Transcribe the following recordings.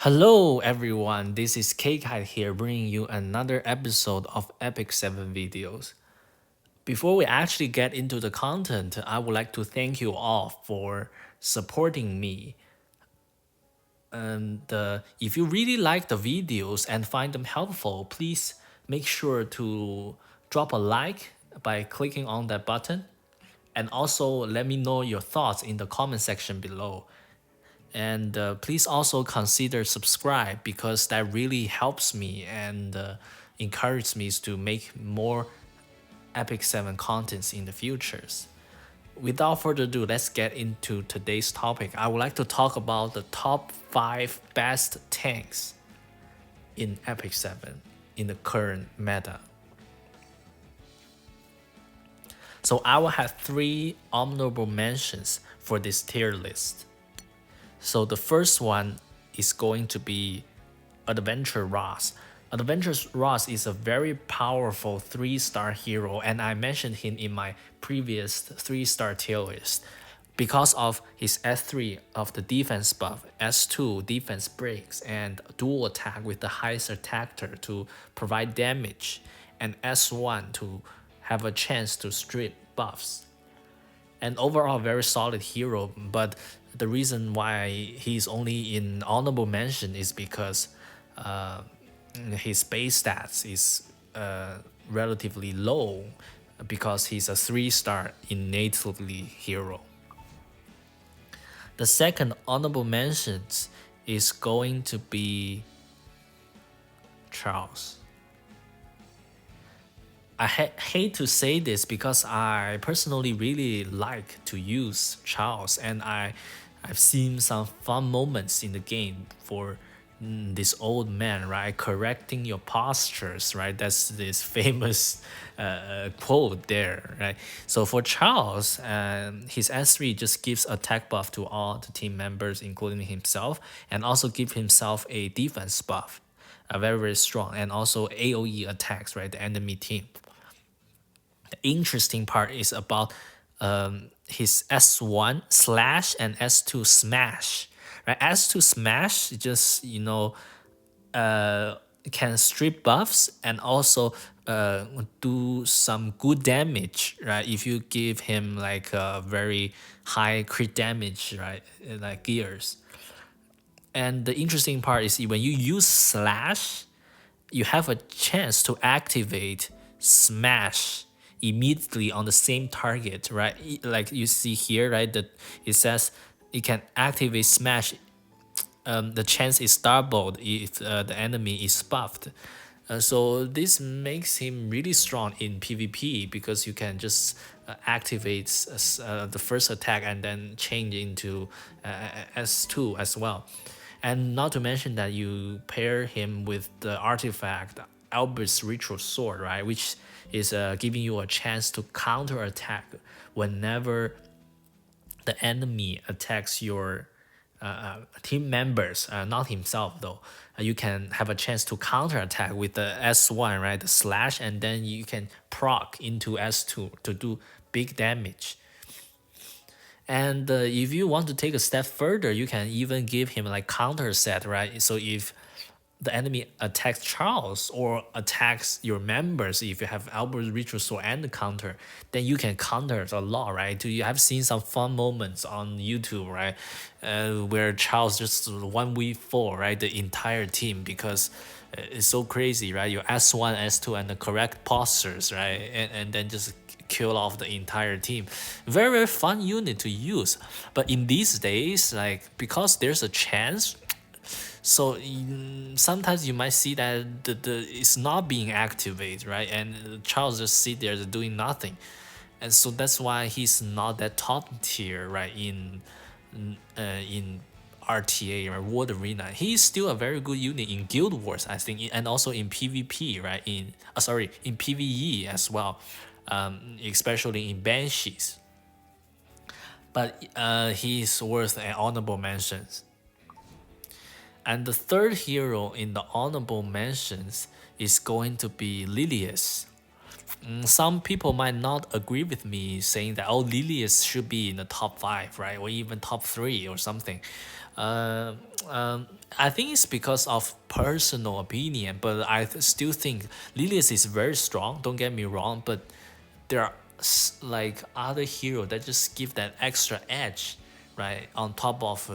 Hello everyone, this is K-Kite here bringing you another episode of Epic 7 videos. Before we actually get into the content, I would like to thank you all for supporting me. If you really like the videos and find them helpful, please make sure to drop a like by clicking on that button. And also let me know your thoughts in the comment section below. And please also consider subscribe because that really helps me and encourages me to make more Epic 7 contents in the futures. Without further ado, let's get into today's topic. I would like to talk about the top 5 best tanks in Epic 7 in the current meta. So I will have 3 honorable mentions for this tier list. So the first one is going to be Adventure Ross. Adventure Ross is a very powerful 3-star hero, and I mentioned him in my previous 3-star tier list because of his S3 of the defense buff, S2 defense breaks, and dual attack with the highest attacker to provide damage, and S1 to have a chance to strip buffs. And overall very solid hero, but the reason why he's only in honorable mention is because his base stats is relatively low because he's a 3-star innately hero. The second honorable mentions is going to be Charles. I hate to say this because I personally really like to use Charles, and I've seen some fun moments in the game for this old man, right? Correcting your postures, right? That's this famous quote there, right? So for Charles, his S3 just gives attack buff to all the team members, including himself, and also give himself a defense buff, very, very strong, and also AoE attacks, right? The enemy team. The interesting part is about his S1 slash and S2 smash. Right, S2 smash just can strip buffs and also do some good damage. Right, if you give him like a very high crit damage, right, like gears. And the interesting part is when you use slash, you have a chance to activate smash immediately on the same target, right? Like you see here, right? That it says it can activate smash. The chance is doubled if the enemy is buffed. So this makes him really strong in PvP because you can just activate the first attack and then change into S2 as well. And not to mention that you pair him with the artifact Albert's Ritual Sword, right? Which is giving you a chance to counter attack whenever the enemy attacks your team members, not himself though. You can have a chance to counter attack with the S1, right? The slash, and then you can proc into S2 to do big damage. And if you want to take a step further, you can even give him like counter set, right? So if the enemy attacks Charles or attacks your members, if you have Albert's Ritual Sword and the counter, then you can counter a lot, right? You have seen some fun moments on YouTube, right? Where Charles just 1v4, right? The entire team because it's so crazy, right? Your S1, S2 and the correct postures, right? And then just kill off the entire team. Very, very fun unit to use. But in these days, like because there's a chance, so sometimes you might see that it's not being activated, right? And Charles just sit there doing nothing, and so that's why he's not that top tier, right? In RTA, right? World Arena, he's still a very good unit in Guild Wars, I think, and also in PvP, right? In PvE as well, especially in Banshees. But he's worth an honorable mentions. And the third hero in the honorable mentions is going to be Lilias. Some people might not agree with me saying that, oh, Lilias should be in the top five, right, or even top three or something. Uh, um, I think it's because of personal opinion, but still think Lilias is very strong. Don't get me wrong, but there are like other hero that just give that extra edge, right, on top of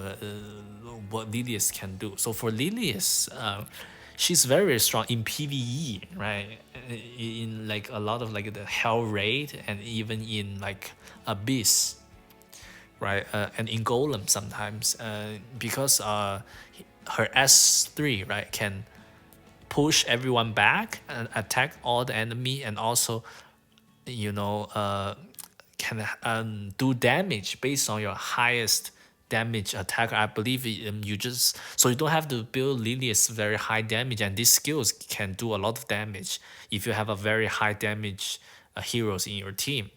what Lilias can do. So for Lilias, she's very strong in PVE, right? In like a lot of like the Hell Raid and even in like Abyss, right? And in Golem sometimes, because her S3, right, can push everyone back and attack all the enemy, and also, you know, can do damage based on your highest damage attacker. I believe you just, so you don't have to build Lilia's very high damage, and these skills can do a lot of damage if you have a very high damage heroes in your team.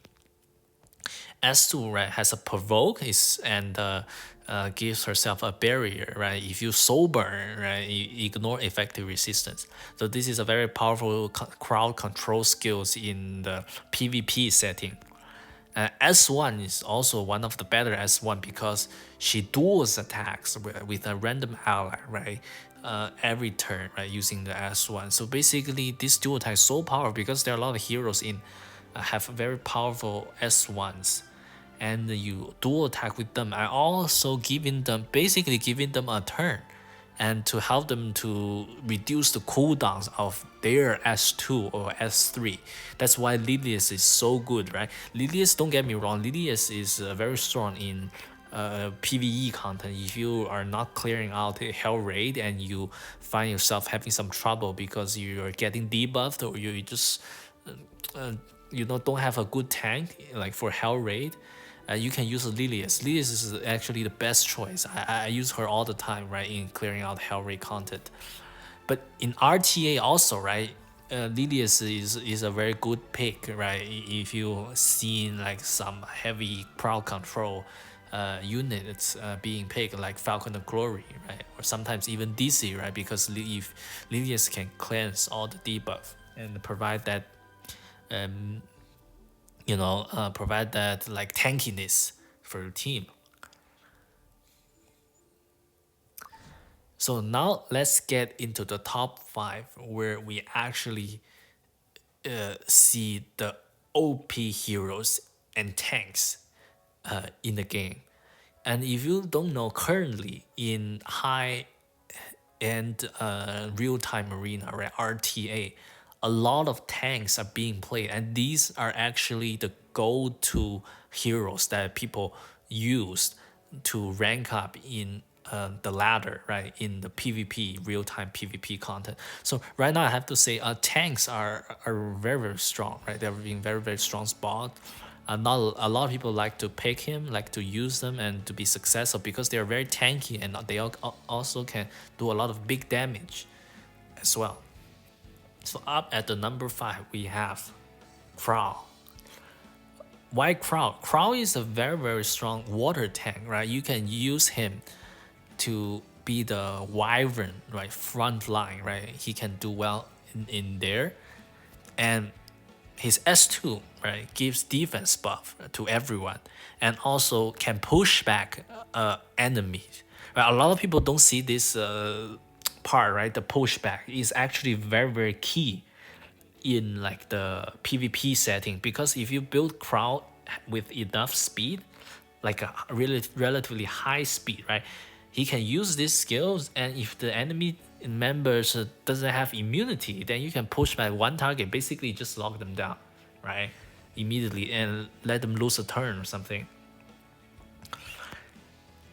S2, right, has a provoke is and gives herself a barrier, right? If you sober, right, you ignore effective resistance. So this is a very powerful crowd control skills in the PvP setting. S1 is also one of the better S1 because she duels attacks with a random ally, right? Every turn, right, using the S1. So basically, this dual attack is so powerful because there are a lot of heroes in have very powerful S1s, and you dual attack with them. I also giving them basically giving them a turn, and to help them to reduce the cooldowns of their S2 or S3. That's why Lilias is so good, right? Lilias, don't get me wrong, Lilias is very strong in PvE content. If you are not clearing out a Hell Raid and you find yourself having some trouble because you're getting debuffed, or you just uh, don't have a good tank like for Hell Raid, you can use Lilias. Lilias is actually the best choice. I use her all the time, right, in clearing out Hell Raid content. But in RTA also, right, Lilias is a very good pick, right? If you seen like some heavy crowd control units being picked, like Falcon of Glory, right, or sometimes even DC, right, because if Lilias can cleanse all the debuff and provide that provide that like tankiness for your team. So now let's get into the top five where we actually see the OP heroes and tanks in the game. And if you don't know, currently in high end real time arena, right, RTA, a lot of tanks are being played, and these are actually the go to heroes that people use to rank up in the ladder, right, in the PvP real time PvP content. So right now I have to say, tanks are very very strong, right? They're being very very strong spot. Not a lot of people like to pick him, like to use them and to be successful because they are very tanky, and they also can do a lot of big damage as well. So up at the number five we have Crow. Why Crow? Crow is a very very strong water tank, right? You can use him to be the wyvern, right, front line, right? He can do well in there, and his S2, right, gives defense buff to everyone, and also can push back enemies. Right? A lot of people don't see this part, right? The pushback is actually very very key in like the PvP setting, because if you build crowd with enough speed, like a really relatively high speed, right, he can use these skills, and if the enemy members doesn't have immunity, then you can push back one target, basically just lock them down, right, immediately, and let them lose a turn or something.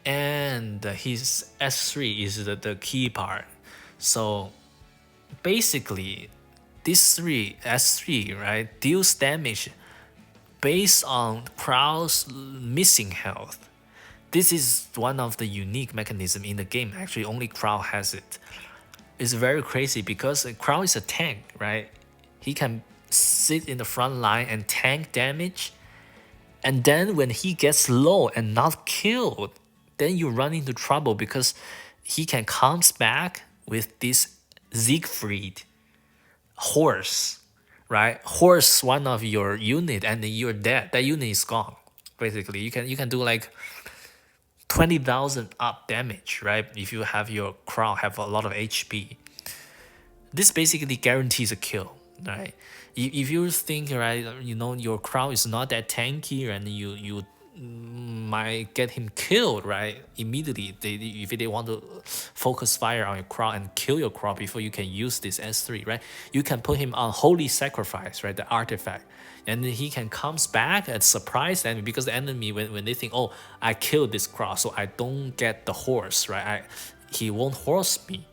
And his S3 is the key part. So basically, this three S3, right, deals damage based on Crow's missing health. This is one of the unique mechanism in the game. Actually, only Crow has it. It's very crazy because Crow is a tank, right? He can sit in the front line and tank damage, and then when he gets low and not killed, then you run into trouble because he can comes back with this Siegfried horse, right? Horse one of your unit and then you're dead. That unit is gone. Basically, you can do like 20,000 up damage, right? If you have your crown have a lot of HP, this basically guarantees a kill, right? If you think, right, your crown is not that tanky and you might get him killed, right, immediately. If they want to focus fire on your crown and kill your crown before you can use this S3, right, you can put him on holy sacrifice, right, the artifact, and then he can comes back and surprise them, because the enemy, when they think, oh, I killed this crown so I don't get the horse, right, he won't horse me,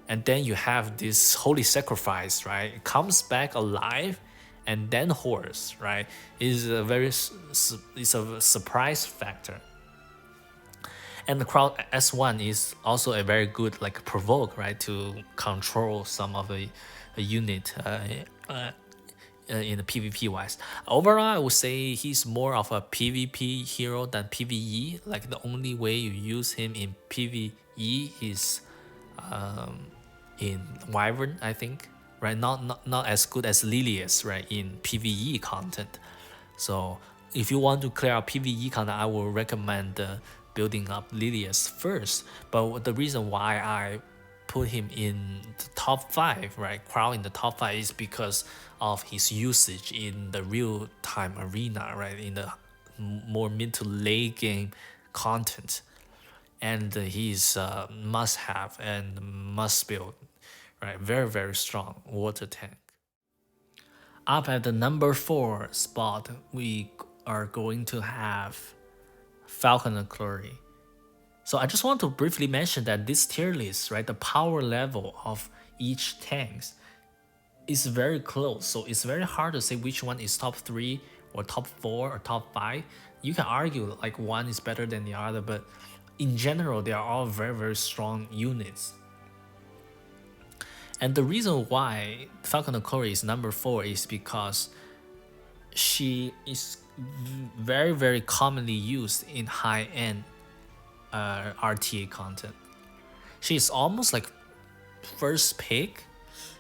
and then you have this holy sacrifice, right? It comes back alive, and then horse, right? Is a very it's a surprise factor. And the crowd S1 is also a very good like provoke, right, to control some of a unit in the PvP wise. Overall, I would say he's more of a PvP hero than PvE. Like the only way you use him in PvE is in Wyvern, I think, right? Not as good as Lilias, right, in PvE content. So if you want to clear out PvE content, I will recommend building up Lilias first. But the reason why I put him in the top 5, right, Crown in the top 5, is because of his usage in the real-time arena, right, in the more mid to late game content. And he's must have and must build, right? Very, very strong water tank. Up at the number 4 spot, we are going to have Falcon and Glory. So I just want to briefly mention that this tier list, right, the power level of each tanks is very close. So it's very hard to say which one is top 3 or top 4 or top 5. You can argue like one is better than the other, but in general, they are all very, very strong units. And the reason why Falcon Okori is number 4 is because she is very, very commonly used in high-end RTA content. She's almost like first pick,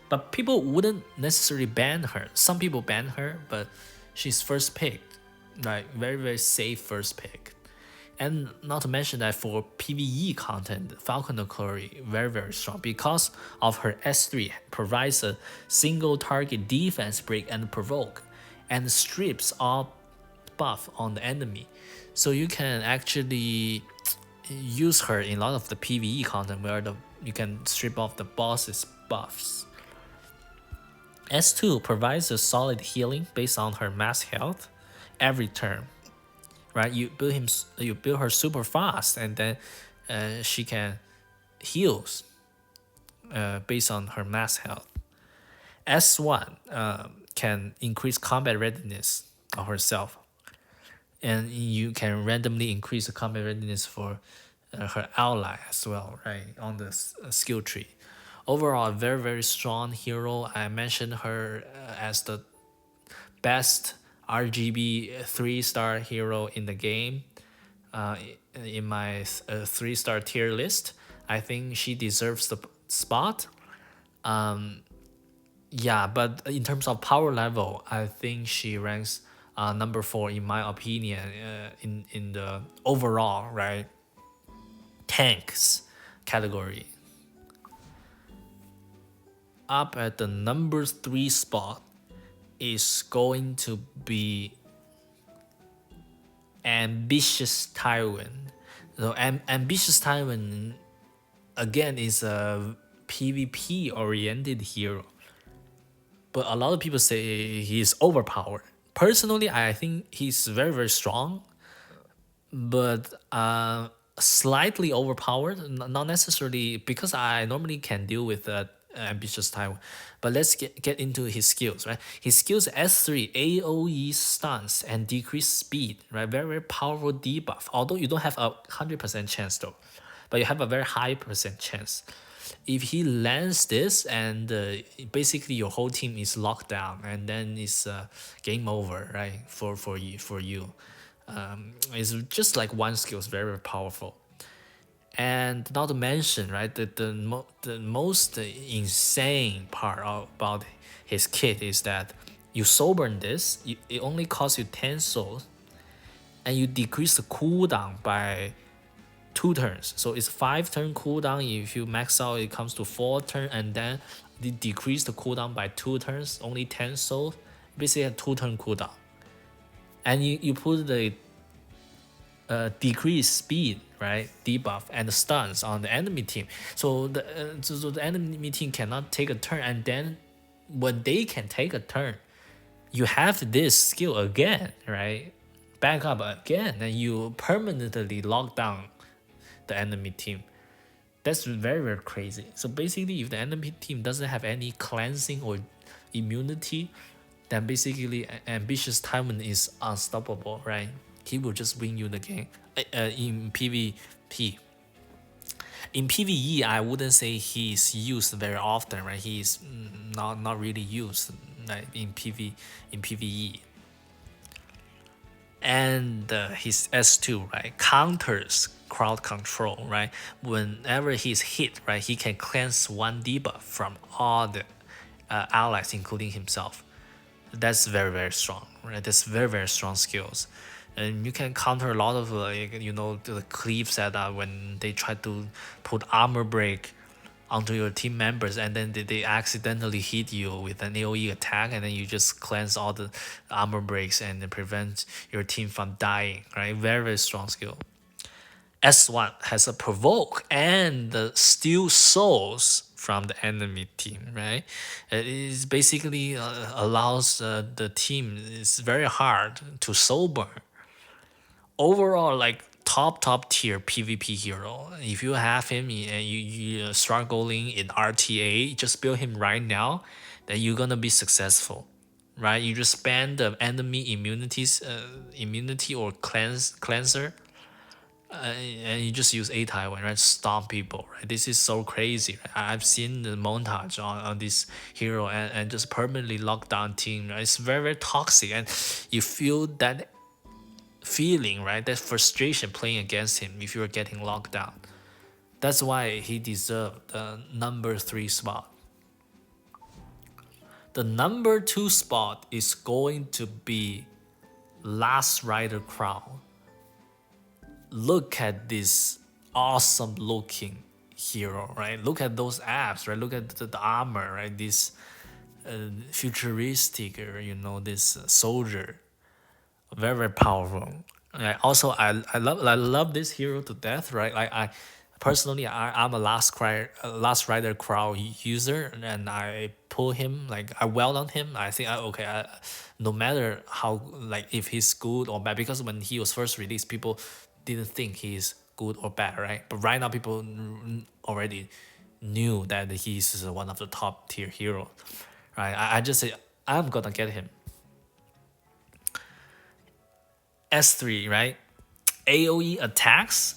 but people wouldn't necessarily ban her. Some people ban her, but she's first pick, right? Very, very safe first pick. And not to mention that for PvE content, Falcon Okori very, very strong because of her S3 provides a single target defense break and provoke, and strips all buff on the enemy. So you can actually use her in a lot of the PvE content where you can strip off the boss's buffs. S2 provides a solid healing based on her max health every turn. Right, you build her super fast, and then she can heals based on her max health. S1 can increase combat readiness of herself, and you can randomly increase the combat readiness for her ally as well, right, on the skill tree. Overall, a very, very strong hero. I mentioned her as the best RGB 3-star hero in the game in my 3-star tier list. I think she deserves the spot. Yeah, but in terms of power level, I think she ranks number 4 in my opinion in the overall, right, tanks category. Up at the number 3 spot is going to be Ambitious Tywin. So Ambitious Tywin again is a PvP oriented hero, but a lot of people say he's overpowered. Personally, I think he's very, very strong, but slightly overpowered. Not necessarily, because I normally can deal with Ambitious Tywin. But let's get into his skills, right? His skills S3, AoE stuns and decreased speed, right? Very, very powerful debuff. Although you don't have a 100% chance though, but you have a very high percent chance. If he lands this, and basically your whole team is locked down, and then it's game over, right? For you. It's just like one skill is very, very powerful. And not to mention, right, the most insane part about his kit is that you sober this, it only costs you 10 souls, and you decrease the cooldown by 2 turns. So it's 5 turn cooldown. If you max out, it comes to 4 turn, and then they decrease the cooldown by 2 turns, only 10 souls. Basically, a 2 turn cooldown. And you put the decrease speed, right, debuff and stuns on the enemy team. So the enemy team cannot take a turn, and then when they can take a turn, you have this skill again, right? Back up again, and you permanently lock down the enemy team. That's very, very crazy. So basically, if the enemy team doesn't have any cleansing or immunity, then basically ambitious Tyrant is unstoppable, right? He will just win you the game. In PvP. In PvE, I wouldn't say he's used very often, right? He's not really used, right, in PvE. And his S2, right, counters crowd control, right? Whenever he's hit, right, he can cleanse 1 debuff from all the allies, including himself. That's very, very strong, right? That's very, very strong skills. And you can counter a lot of the cleaves that when they try to put armor break onto your team members, and then they accidentally hit you with an AoE attack, and then you just cleanse all the armor breaks and prevent your team from dying, right? Very, very strong skill. S1 has a provoke and steal souls from the enemy team, right? It is basically allows the team, it's very hard to sober. Overall, like top tier PvP hero. If you have him and you struggling in RTA, just build him right now, then you're gonna be successful, right? You just spam the enemy immunity or cleanser, and you just use A Taiwan, right? Stomp people, right? This is so crazy. Right? I've seen the montage on this hero and just permanently lock down team. Right? It's very, very toxic, and you feel that feeling, right? That frustration playing against him if you're getting locked down. That's why he deserved the number 3 spot. The number 2 spot is going to be Last Rider Crown. Look at this awesome looking hero, right? Look at those abs, right? Look at the armor, right? This futuristic, this soldier, very, very powerful. Also, I love this hero to death, right? Like I personally, I'm a Last Rider crowd user, and I pull him, like I weld on him. I think no matter how, like if he's good or bad, because when he was first released, people didn't think he's good or bad, right? But right now, people already knew that he's one of the top tier heroes, right? I just say I'm gonna get him. S3, right? AoE attacks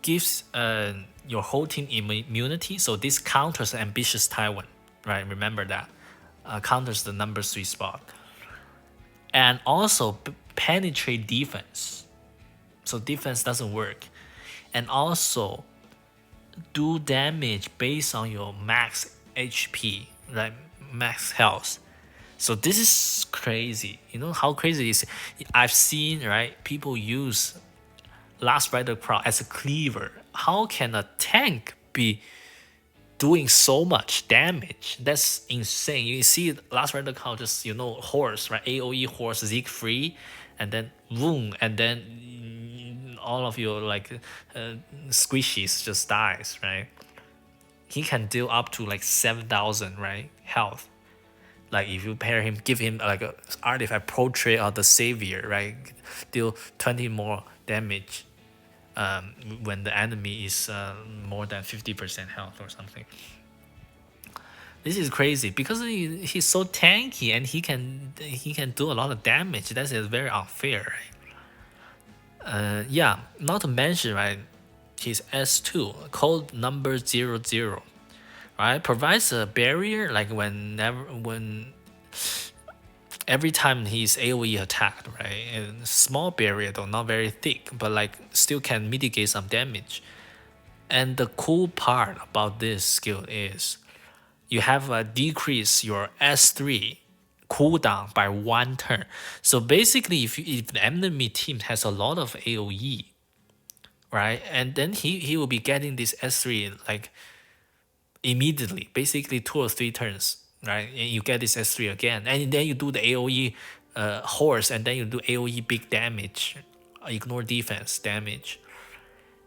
gives your whole team immunity, so this counters ambitious Taiwan, right? Remember that. Counters the number 3 spot. And also penetrate defense. So defense doesn't work. And also do damage based on your max HP, right? Max health. So this is crazy. You know how crazy it is? I've seen, right, people use Last Rider Crown as a cleaver. How can a tank be doing so much damage? That's insane. You see Last Rider Crown just, horse, right? AoE horse, Zeke free, and then boom, and then all of your squishies just dies, right? He can deal up to like 7,000, right, health. Like if you pair him, give him like a artifact portrait of the savior, right? Deal 20 more damage when the enemy is more than 50% health or something. This is crazy because he's so tanky and he can do a lot of damage. That is very unfair, right? Yeah, not to mention, right, his S2 code number 00, right, provides a barrier like every time he's AoE attacked, right? And small barrier though, not very thick, but like still can mitigate some damage. And the cool part about this skill is you have decrease your S3 cooldown by 1 turn. So basically, if the enemy team has a lot of AoE, right, and then he will be getting this S3 like immediately, basically 2 or 3 turns, right? And you get this S3 again, and then you do the AoE horse, and then you do AoE big damage, ignore defense damage.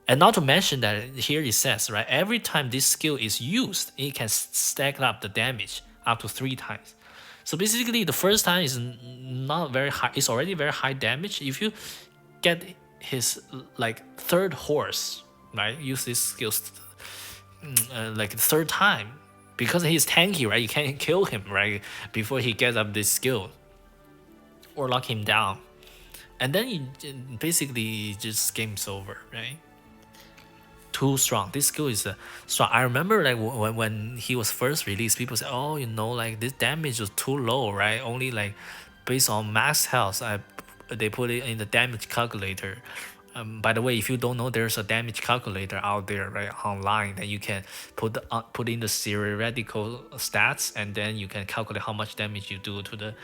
And not to mention that here it says, right, every time this skill is used, it can stack up the damage up to 3 times. So basically, the first time is not very high. It's already very high damage. If you get his like third horse, right, use this skill like the third time, because he's tanky, right? You can't kill him, right, before he gets up this skill or lock him down, and then you basically just game's over, right? Too strong. This skill is strong. I remember like when he was first released, people said, "Oh, like this damage was too low, right? Only like based on max health." They put it in the damage calculator. By the way, if you don't know, there's a damage calculator out there, right, online that you can put in the theoretical stats, and then you can calculate how much damage you do to the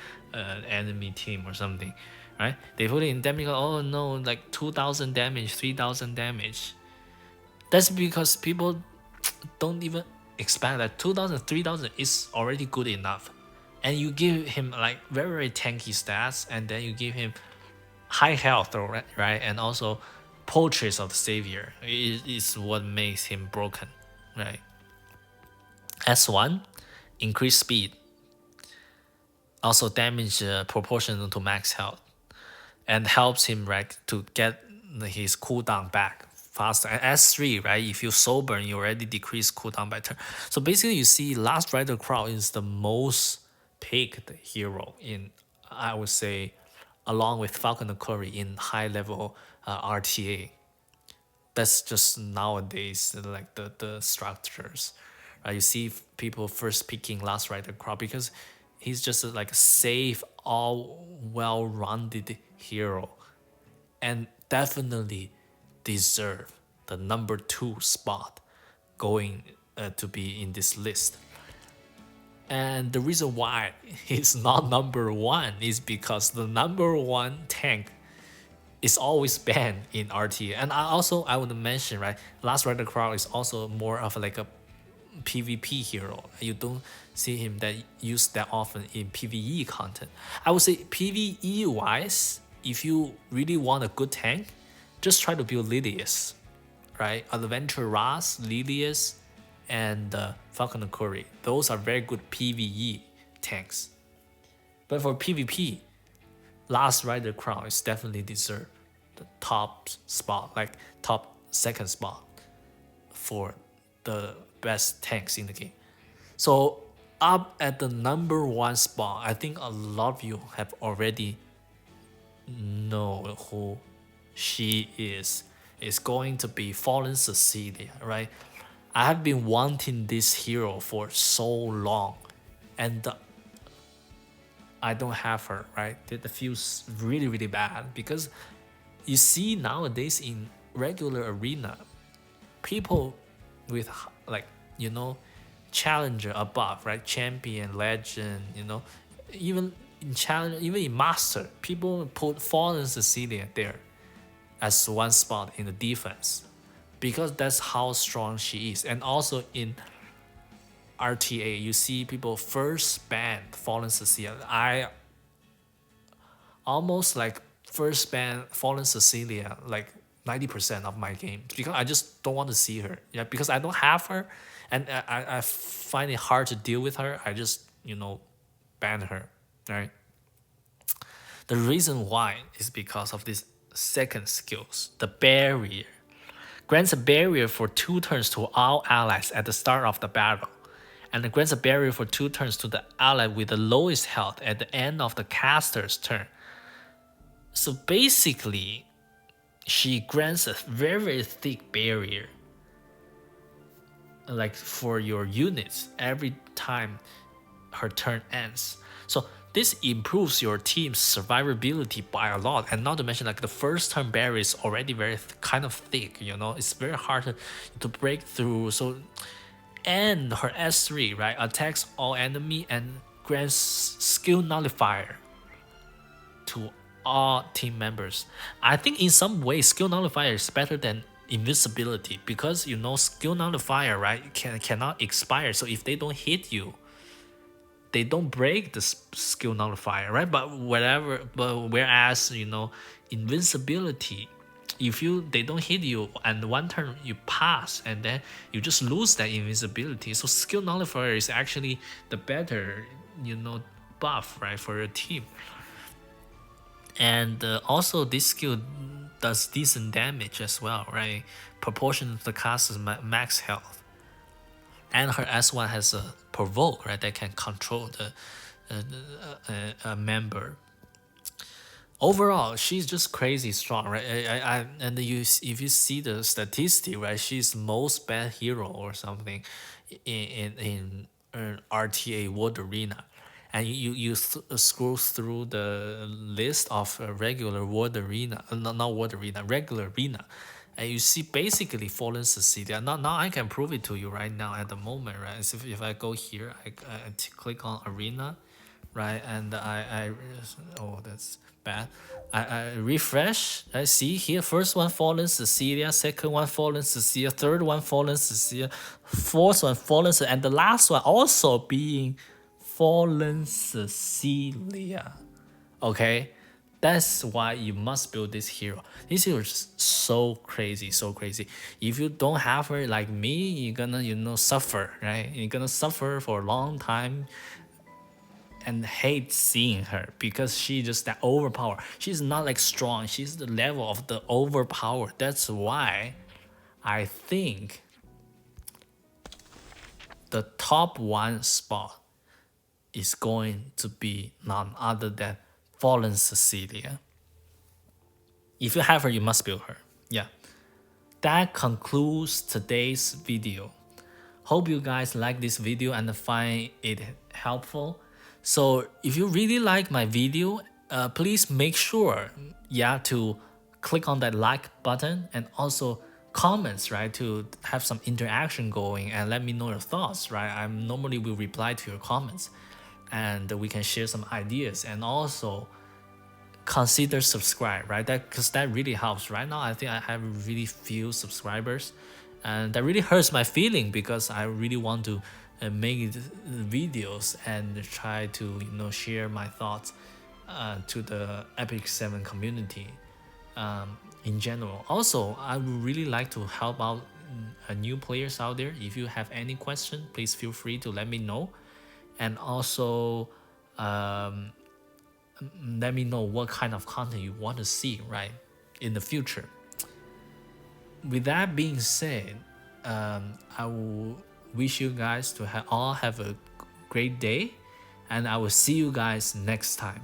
enemy team or something, right? They put it in damage. Oh no, like 2,000 damage, 3,000 damage. That's because people don't even expect that 2,000, 3,000 is already good enough. And you give him like very, very tanky stats, and then you give him high health, right? And also portraits of the savior is what makes him broken, right? S1, increase speed, also damage proportional to max health, and helps him, right, to get his cooldown back faster. And S3, right, if you soul burn, you already decrease cooldown by turn. So basically, you see, Last Rider Crow is the most picked hero in, I would say, along with Falcon and Curry in high level RTA. That's just nowadays like the structures. You see people first picking Last Rider Crow because he's just like a safe, all well-rounded hero, and definitely deserve the number 2 spot going to be in this list. And the reason why he's not number 1 is because the number 1 tank is always banned in RTA. And I would mention, right, Last Rider Crow is also more of like a PvP hero. You don't see him that used that often in PvE content. I would say PvE wise, if you really want a good tank, just try to build Lilias, right? Adventure Ras, Lilias, and Falcon and Curry. Those are very good PvE tanks. But for PvP, Last Rider Crown is definitely deserve the top spot, like top 2nd spot for the best tanks in the game. So up at the number 1 spot, I think a lot of you have already know who she is. It's going to be Fallen Cecilia, right? I have been wanting this hero for so long, and I don't have her, right? That feels really, really bad because you see nowadays in regular arena, people with like, challenger above, right? Champion, legend, even in challenge, even in master, people put Fallen Cecilia there as 1 spot in the defense because that's how strong she is. And also in RTA, you see people first ban Fallen Cecilia. I almost like first ban Fallen Cecilia like 90% of my games because I just don't want to see her. Yeah, because I don't have her, and I find it hard to deal with her. I just ban her, right? The reason why is because of this second skills, the barrier. Grants a barrier for 2 turns to all allies at the start of the battle, and it grants a barrier for 2 turns to the ally with the lowest health at the end of the caster's turn. So basically, she grants a very, very thick barrier, like for your units every time her turn ends. So this improves your team's survivability by a lot, and not to mention like the first turn barrier is already very kind of thick, you know, it's very hard to break through. So, and her S3, right, attacks all enemy and grants skill nullifier to all team members. I think in some ways skill nullifier is better than invisibility, because you know skill nullifier, right, cannot expire. So if they don't hit you, they don't break the skill nullifier, right? But whereas, you know, invincibility, if they don't hit you and one turn you pass, and then you just lose that invincibility. So skill nullifier is actually the better, you know, buff, right, for your team. And also this skill does decent damage as well, right, proportional to the cast's max health. And her S1 has a provoke, right, that can control the member. Overall, she's just crazy strong, right? And if you see the statistic, right, she's most bad hero or something in RTA World Arena, and you scroll through the list of regular World Arena, not World Arena, regular arena, and you see basically Fallen Cecilia. Now I can prove it to you right now at the moment, right? So if I go here, I click on arena, right, and I oh, that's bad. I refresh. I see here, first one Fallen Cecilia, second one Fallen Cecilia, third one Fallen Cecilia, fourth one Fallen Cecilia, and the last one also being Fallen Cecilia. Okay, that's why you must build this hero. This hero is so crazy, so crazy. If you don't have her like me, you're gonna, you know, suffer, right? You're gonna suffer for a long time and hate seeing her, because she just that overpower. She's not like strong, she's the level of the overpower. That's why I think the top one spot is going to be none other than Fallen Cecilia. If you have her, you must build her. Yeah. That concludes today's video. Hope you guys like this video and find it helpful. So if you really like my video, please make sure, yeah, to click on that like button, and also comments, right, to have some interaction going and let me know your thoughts, right? I normally will reply to your comments, and we can share some ideas. And also consider subscribe, right? Because that really helps. Right now I think I have really few subscribers, and that really hurts my feeling, because I really want to make videos and try to, you know, share my thoughts to the Epic 7 community in general. Also, I would really like to help out new players out there. If you have any question, please feel free to let me know. And also let me know what kind of content you want to see, right, in the future. With that being said, I will wish you guys to all have a great day, and I will see you guys next time.